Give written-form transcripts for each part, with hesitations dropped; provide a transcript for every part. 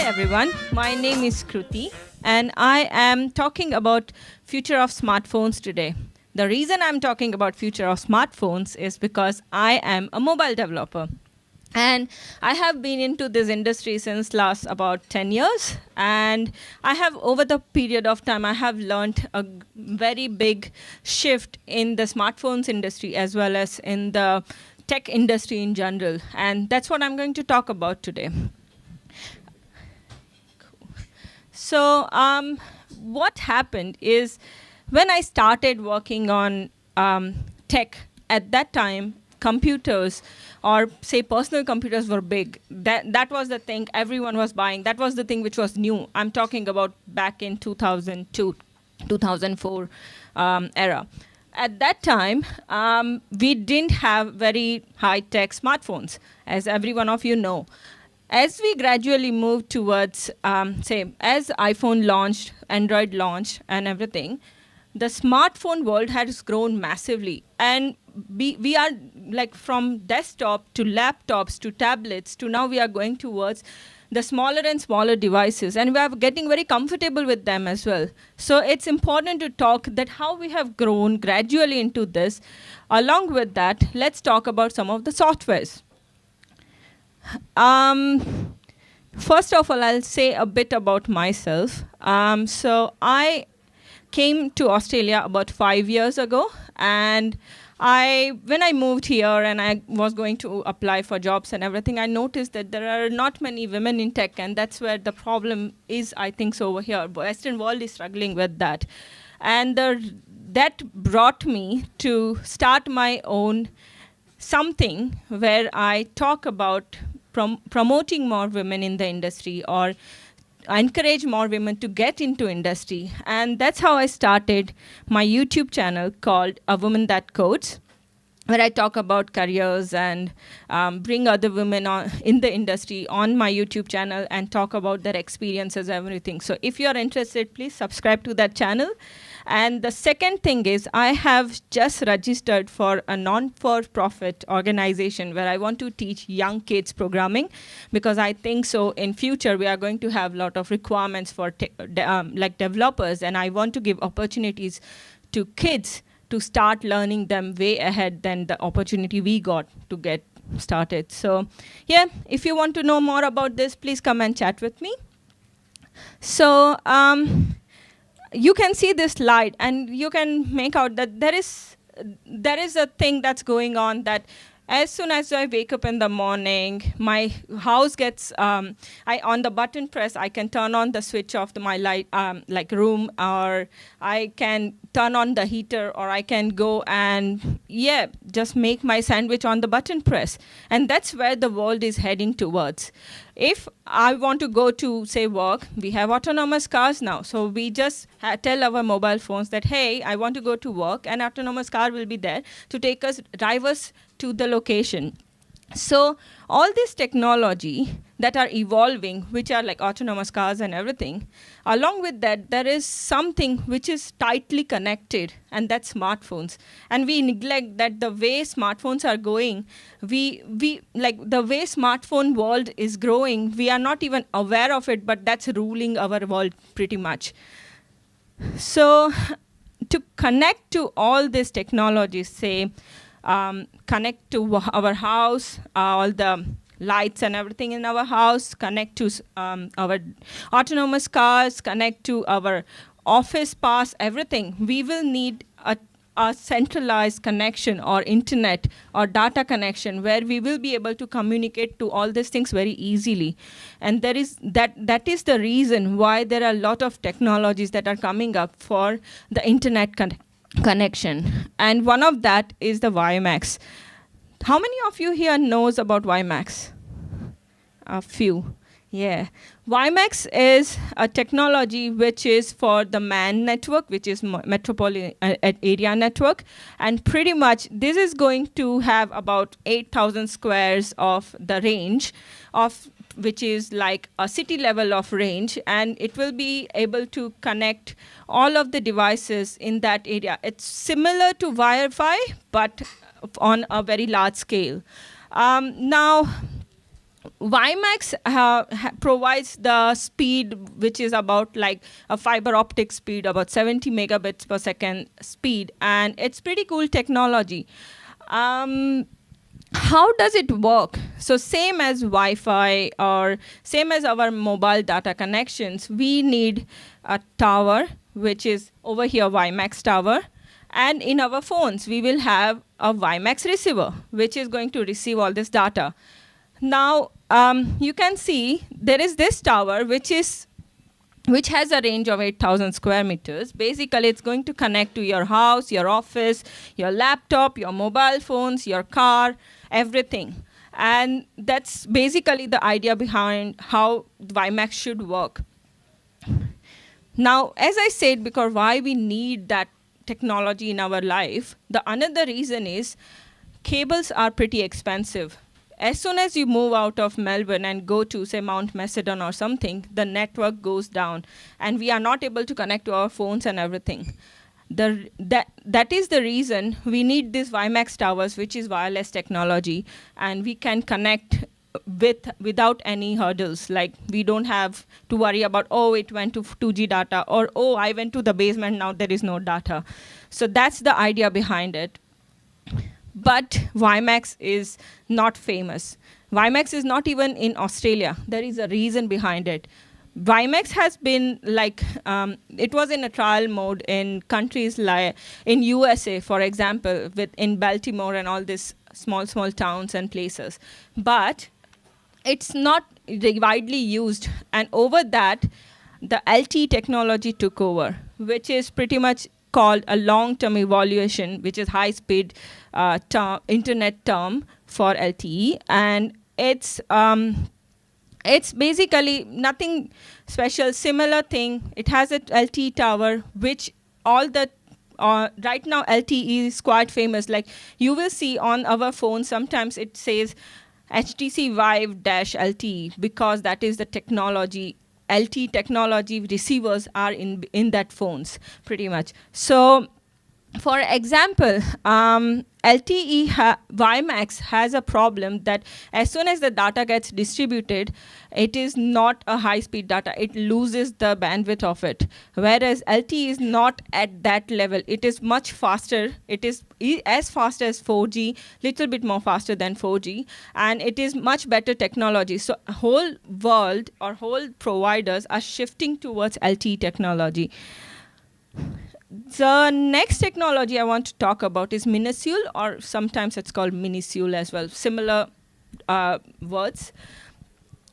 everyone, my name is Kruti and I am talking about future of smartphones today. The reason I'm talking about future of smartphones is because I am a mobile developer. And I have been into this industry since last about 10 years. And I have, over the period of time, I have learned a very big shift in the smartphones industry as well as in the tech industry in general. And that's what I'm going to talk about today. So what happened is when I started working on tech, at that time, computers or say personal computers were big. That was the thing everyone was buying. That was the thing which was new. I'm talking about back in 2002, 2004 era. At that time, we didn't have very high-tech smartphones, as every one of you know. As we gradually moved towards, as iPhone launched, Android launched, and everything, the smartphone world has grown massively. And we are like from desktop to laptops to tablets to now we are going towards the smaller and smaller devices. And we are getting very comfortable with them as well. So it's important to talk that how we have grown gradually into this. Along with that, let's talk about some of the softwares. First of all, I'll say a bit about myself. So I came to Australia about 5 years ago, and when I moved here and I was going to apply for jobs and everything, I noticed that there are not many women in tech, and that's where the problem is, I think, so over here. Western world is struggling with that. And that brought me to start my own something where I talk about promoting more women in the industry or encourage more women to get into industry. And that's how I started my YouTube channel called A Woman That Codes, where I talk about careers and bring other women in the industry on my YouTube channel and talk about their experiences, everything. So if you're interested, please subscribe to that channel. And the second thing is I have just registered for a non-for-profit organization where I want to teach young kids programming, because I think so in future we are going to have a lot of requirements for like developers, and I want to give opportunities to kids to start learning them way ahead than the opportunity we got to get started. So yeah, if you want to know more about this, please come and chat with me. So you can see this slide and you can make out that there is a thing that's going on, that as soon as I wake up in the morning, my house gets, on the button press, I can turn on the switch of my light, like room, or I can turn on the heater, or I can go and, just make my sandwich on the button press. And that's where the world is heading towards. If I want to go to, say, work, we have autonomous cars now. So we just tell our mobile phones that, hey, I want to go to work, and autonomous car will be there to drive us to the location. So all this technology that are evolving, which are like autonomous cars and everything, along with that, there is something which is tightly connected, and that's smartphones. And we neglect that the way smartphones are going, we like the way smartphone world is growing, we are not even aware of it, but that's ruling our world pretty much. So to connect to all these technologies, say, connect to our house, all the lights and everything in our house, connect to our autonomous cars, connect to our office pass, everything. We will need a centralized connection or internet or data connection where we will be able to communicate to all these things very easily. And that is the reason why there are a lot of technologies that are coming up for the internet connection. And one of that is the WiMAX. How many of you here knows about WiMAX? A few. Yeah. WiMAX is a technology which is for the MAN network, which is metropolitan area network. And pretty much this is going to have about 8,000 squares of the range, of which is like a city level of range, and it will be able to connect all of the devices in that area. It's similar to Wi-Fi, but on a very large scale. Now, WiMAX provides the speed, which is about like a fiber optic speed, about 70 megabits per second speed, and it's pretty cool technology. How does it work? So same as Wi-Fi or same as our mobile data connections, we need a tower, which is over here, WiMAX tower. And in our phones, we will have a WiMAX receiver, which is going to receive all this data. Now, you can see there is this tower, which has a range of 8,000 square meters. Basically, it's going to connect to your house, your office, your laptop, your mobile phones, your car, everything. And that's basically the idea behind how WiMAX should work. Now, as I said, because why we need that technology in our life, the another reason is cables are pretty expensive. As soon as you move out of Melbourne and go to, say, Mount Macedon or something, the network goes down, and we are not able to connect to our phones and everything. That is the reason we need these WiMAX towers, which is wireless technology, and we can connect without any hurdles. Like, we don't have to worry about, oh, it went to 2G data, or, oh, I went to the basement, now there is no data. So that's the idea behind it. But WiMAX is not famous. WiMAX is not even in Australia. There is a reason behind it. WiMAX has been it was in a trial mode in countries like in USA, for example, in Baltimore and all these small towns and places. But it's not widely used. And over that, the LTE technology took over, which is pretty much called a long-term evaluation, which is high-speed internet term for LTE, and it's basically nothing special. Similar thing. It has an LTE tower, which all the right now LTE is quite famous. Like, you will see on our phone sometimes it says HTC Vive-LTE because that is the technology. LTE technology receivers are in that phones, pretty much. So, for example, LTE WiMAX has a problem that as soon as the data gets distributed, it is not a high-speed data. It loses the bandwidth of it. Whereas LTE is not at that level. It is much faster. It is as fast as 4G, little bit more faster than 4G, and it is much better technology. So whole world or whole providers are shifting towards LTE technology. The next technology I want to talk about is Miniscule, or sometimes it's called Miniscule as well. Similar words.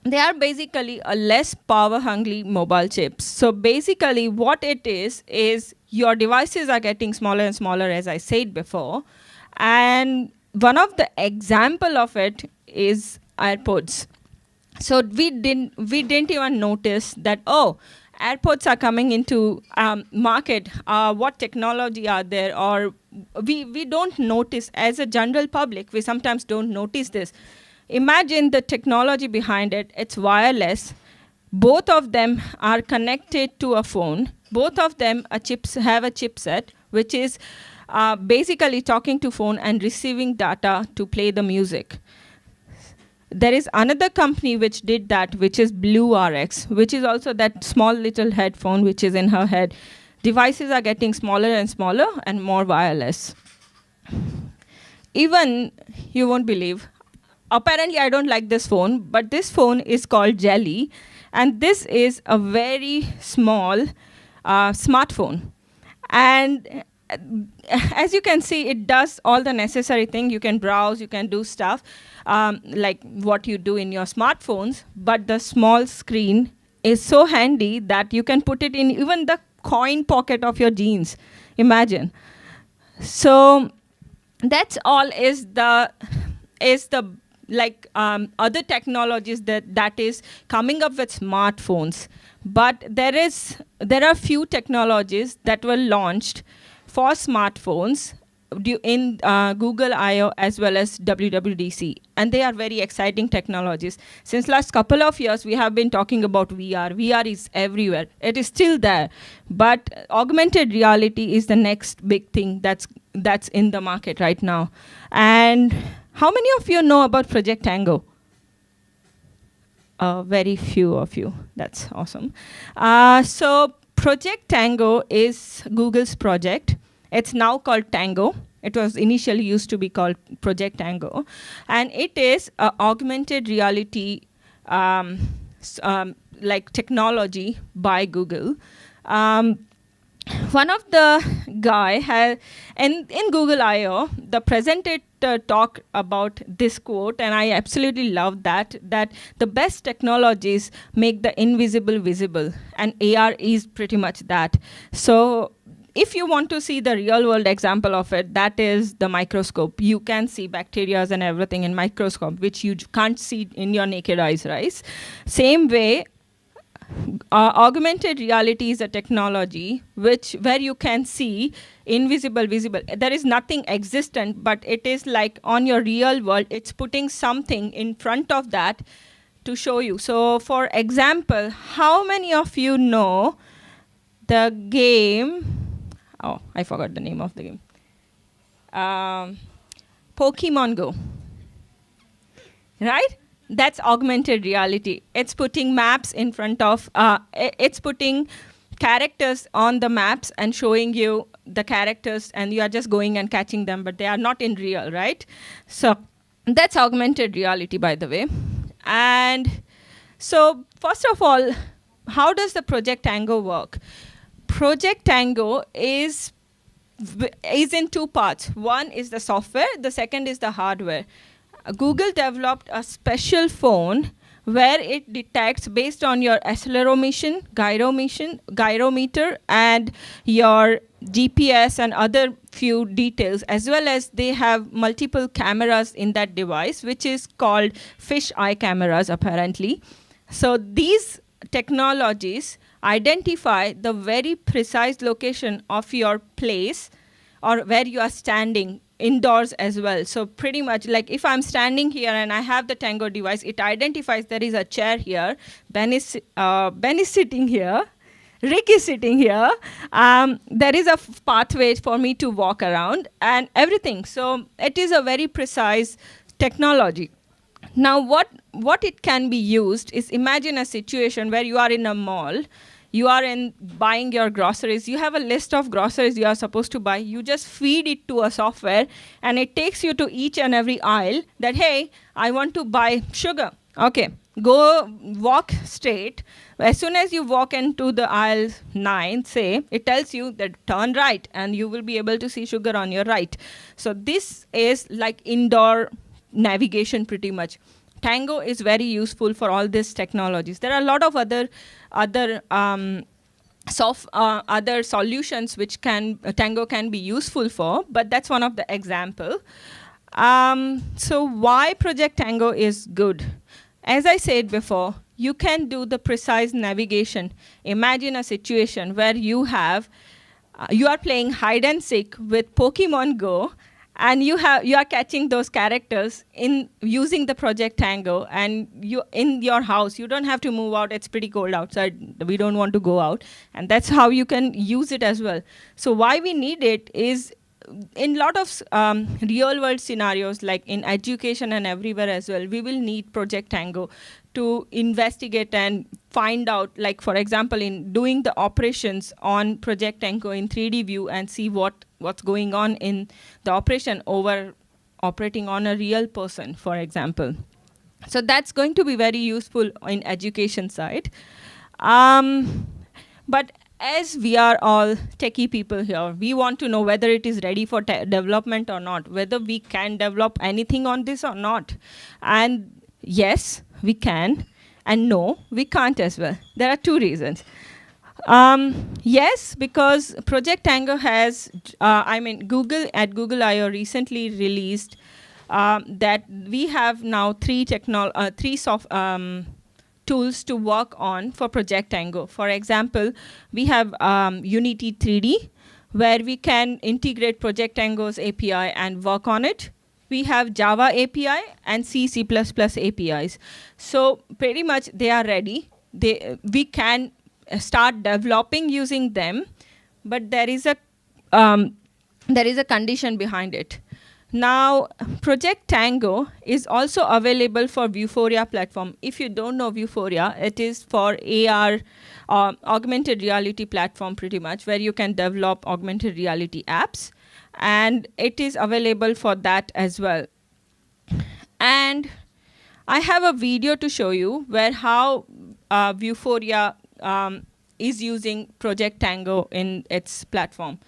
They are basically a less power-hungry mobile chips. So basically what it is your devices are getting smaller and smaller, as I said before. And one of the example of it is AirPods. So we didn't even notice that, oh, AirPods are coming into market. What technology are there? Or we don't notice as a general public. We sometimes don't notice this. Imagine the technology behind it. It's wireless. Both of them are connected to a phone. Both of them have a chipset, which is basically talking to phone and receiving data to play the music. There is another company which did that, which is BlueRx, which is also that small little headphone which is in her head. Devices are getting smaller and smaller and more wireless. Even, you won't believe, apparently I don't like this phone, but this phone is called Jelly, and this is a very small smartphone. And as you can see, it does all the necessary thing. You can browse, you can do stuff like what you do in your smartphones, but the small screen is so handy that you can put it in even the coin pocket of your jeans. Imagine. So that's all is the other technologies that is coming up with smartphones. But there are few technologies that were launched for smartphones in Google I/O as well as WWDC, and they are very exciting technologies. Since last couple of years, we have been talking about VR. VR is everywhere. It is still there, but augmented reality is the next big thing that's in the market right now. And how many of you know about Project Tango? very few of you. That's awesome. So Project Tango is Google's project. It's now called Tango. It was initially used to be called Project Tango. And it is an augmented reality like technology by Google. One of the guy had, in Google I/O, the presenter talked about this quote, and I absolutely love that the best technologies make the invisible visible, and AR is pretty much that. So if you want to see the real world example of it, that is the microscope. You can see bacteria and everything in microscope, which you can't see in your naked eyes, right? Same way, augmented reality is a technology where you can see invisible visible. There is nothing existent, but it is like on your real world, it's putting something in front of that to show you. So for example, how many of you know the game, oh, I forgot the name of the game, Pokemon Go, right? That's augmented reality. It's putting maps in front of, it's putting characters on the maps and showing you the characters, and you are just going and catching them, but they are not in real, right? So that's augmented reality, by the way. And so first of all, how does the Project Tango work? Project Tango is in two parts. One is the software, the second is the hardware. Google developed a special phone where it detects based on your accelerometer, gyrometer, and your GPS and other few details, as well as they have multiple cameras in that device, which is called fish eye cameras, apparently. So these technologies identify the very precise location of your place or where you are standing indoors as well. So pretty much like if I'm standing here and I have the Tango device, it identifies there is a chair here, Ben is sitting here, Rick is sitting here, there is a pathway for me to walk around and everything. So it is a very precise technology. Now what it can be used is, imagine a situation where you are in a mall, you are buying your groceries, you have a list of groceries you are supposed to buy, you just feed it to a software and it takes you to each and every aisle that, hey, I want to buy sugar. Okay, go walk straight. As soon as you walk into the aisle 9, say, it tells you that turn right and you will be able to see sugar on your right. So this is like indoor navigation pretty much. Tango is very useful for all these technologies. There are a lot of other solutions which Tango can be useful for, but that's one of the example. So why Project Tango is good? As I said before, you can do the precise navigation. Imagine a situation where you are playing hide and seek with Pokemon Go, and you are catching those characters using the Project Tango, and you in your house, you don't have to move out. It's pretty cold outside. We don't want to go out, and that's how you can use it as well. So why we need it is in a lot of real world scenarios, like in education and everywhere as well, we will need Project Tango to investigate and find out, like for example, in doing the operations on Project Tango in 3D view and see what's going on in the operation over operating on a real person, for example. So that's going to be very useful in education side. But as we are all techie people here, we want to know whether it is ready for development or not, whether we can develop anything on this or not. And yes, we can, and no, we can't as well. There are two reasons. Yes, because Project Tango has, Google at Google I/O recently released that we have now three tools to work on for Project Tango. For example, we have Unity 3D, where we can integrate Project Tango's API and work on it. We have Java API and C++ APIs. So pretty much they are ready. We can start developing using them, but there is a condition behind it. Now, Project Tango is also available for Vuforia platform. If you don't know Vuforia, it is for AR, augmented reality platform pretty much, where you can develop augmented reality apps. And it is available for that as well. And I have a video to show you where how Vuforia is using Project Tango in its platform.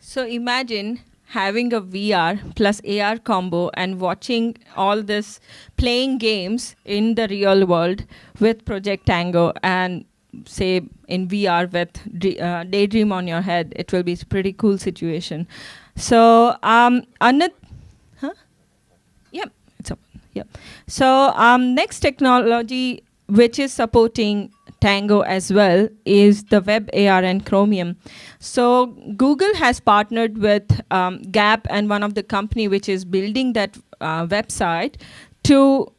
So imagine having a VR plus AR combo and watching all this, playing games in the real world with Project Tango, and say in VR with Daydream on your head. It will be a pretty cool situation. So Anit, huh? Yep, it's up. Yep. So next technology which is supporting Tango as well is the Web AR and Chromium. So Google has partnered with Gap and one of the company which is building that website to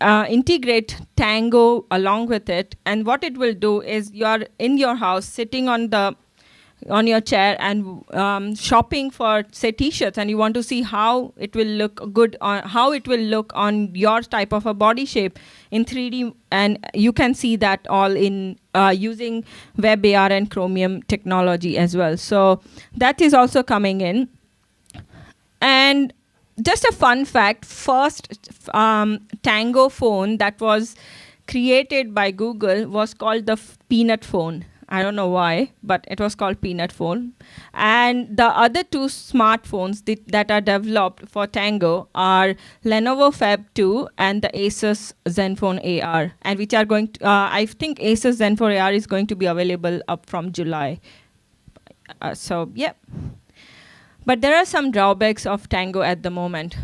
integrate Tango along with it. And what it will do is you're in your house sitting on your chair and shopping for, say, t-shirts, and you want to see how it will look good on, how it will look on your type of a body shape in 3D, and you can see that all in using Web AR and Chromium technology as well. So that is also coming in. And just a fun fact, first Tango phone that was created by Google was called the Peanut phone. I don't know why, but it was called Peanut phone. And the other two smartphones that are developed for Tango are Lenovo Fab 2 and the Asus Zenfone AR, and which are going to, I think Asus Zenfone AR is going to be available up from July. So, yeah. But there are some drawbacks of Tango at the moment,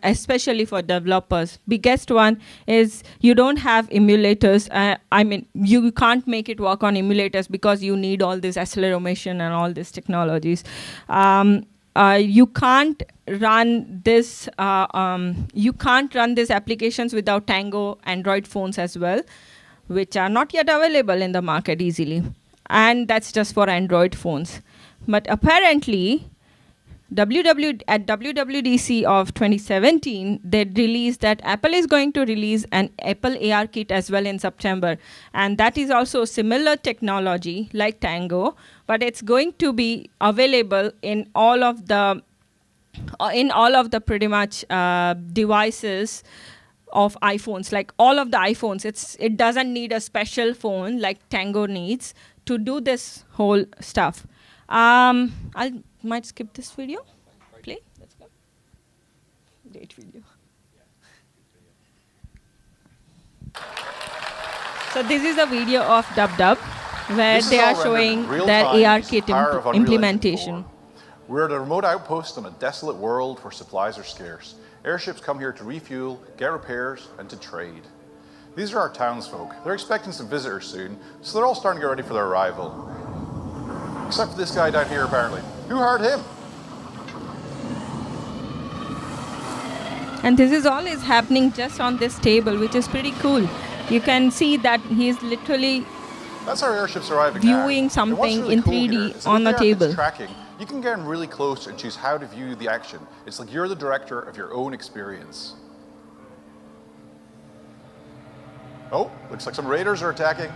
especially for developers. Biggest one is you don't have emulators. I mean, you can't make it work on emulators because you need all this acceleration and all these technologies. You can't run this. You can't run these applications without Tango Android phones as well, which are not yet available in the market easily. And that's just for Android phones. But apparently, at WWDC of 2017, they released that Apple is going to release an Apple AR kit as well in September. And that is also similar technology like Tango, but it's going to be available in all of the pretty much devices of iPhones, like all of the iPhones. It doesn't need a special phone like Tango needs to do this whole stuff. I might skip this video. Play. Let's go. Great video. So this is a video of DubDub, where they are showing their AR kit implementation. We're at a remote outpost on a desolate world where supplies are scarce. Airships come here to refuel, get repairs, and to trade. These are our townsfolk. They're expecting some visitors soon, so they're all starting to get ready for their arrival. Except for this guy down here, apparently. Who hired him? And this is all is happening just on this table, which is pretty cool. You can see that he's literally That's our airships arriving viewing now. something really in cool 3D here is that on with a the air it's table. Tracking, you can get in really close and choose how to view the action. It's like you're the director of your own experience. Oh, looks like some raiders are attacking.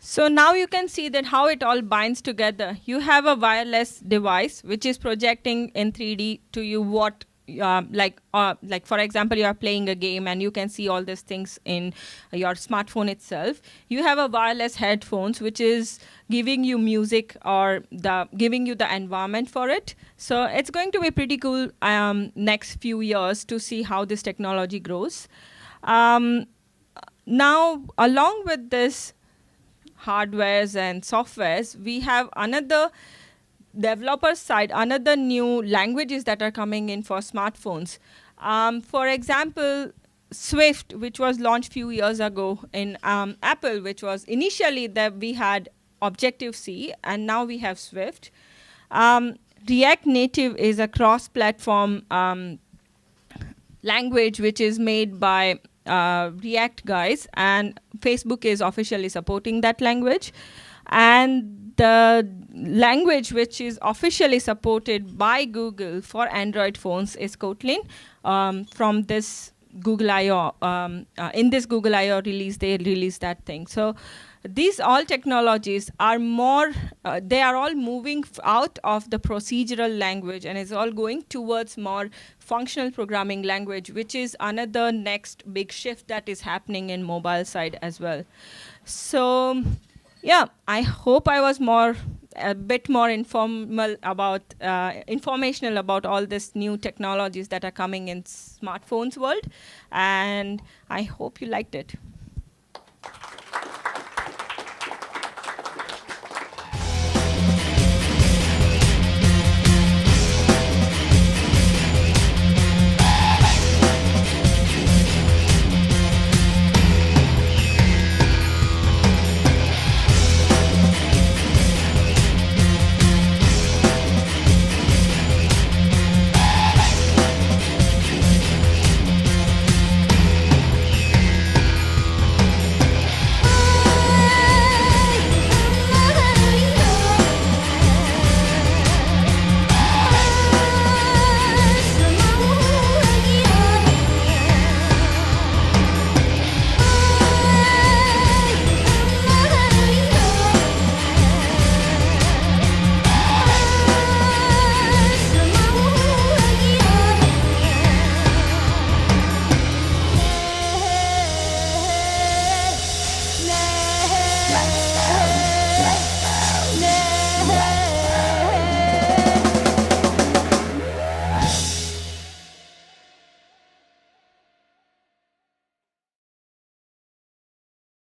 So now you can see that how it all binds together. You have a wireless device which is projecting in 3D to you what, like for example, you are playing a game and you can see all these things in your smartphone itself. You have a wireless headphones which is giving you music or giving you the environment for it. So it's going to be pretty cool next few years to see how this technology grows. Now, along with this hardwares and softwares, we have another developer side, another new languages that are coming in for smartphones. For example, Swift, which was launched few years ago in Apple, which was initially that we had Objective-C, and now we have Swift. React Native is a cross-platform language which is made by React guys, and Facebook is officially supporting that language. And the language which is officially supported by Google for Android phones is Kotlin. From this Google I/O, in this Google I/O release, they released that thing. So these all technologies are more, they are all moving out of the procedural language and is all going towards more functional programming language, which is another next big shift that is happening in mobile side as well. So yeah, I hope I was a bit more informational about all these new technologies that are coming in smartphones world, and I hope you liked it.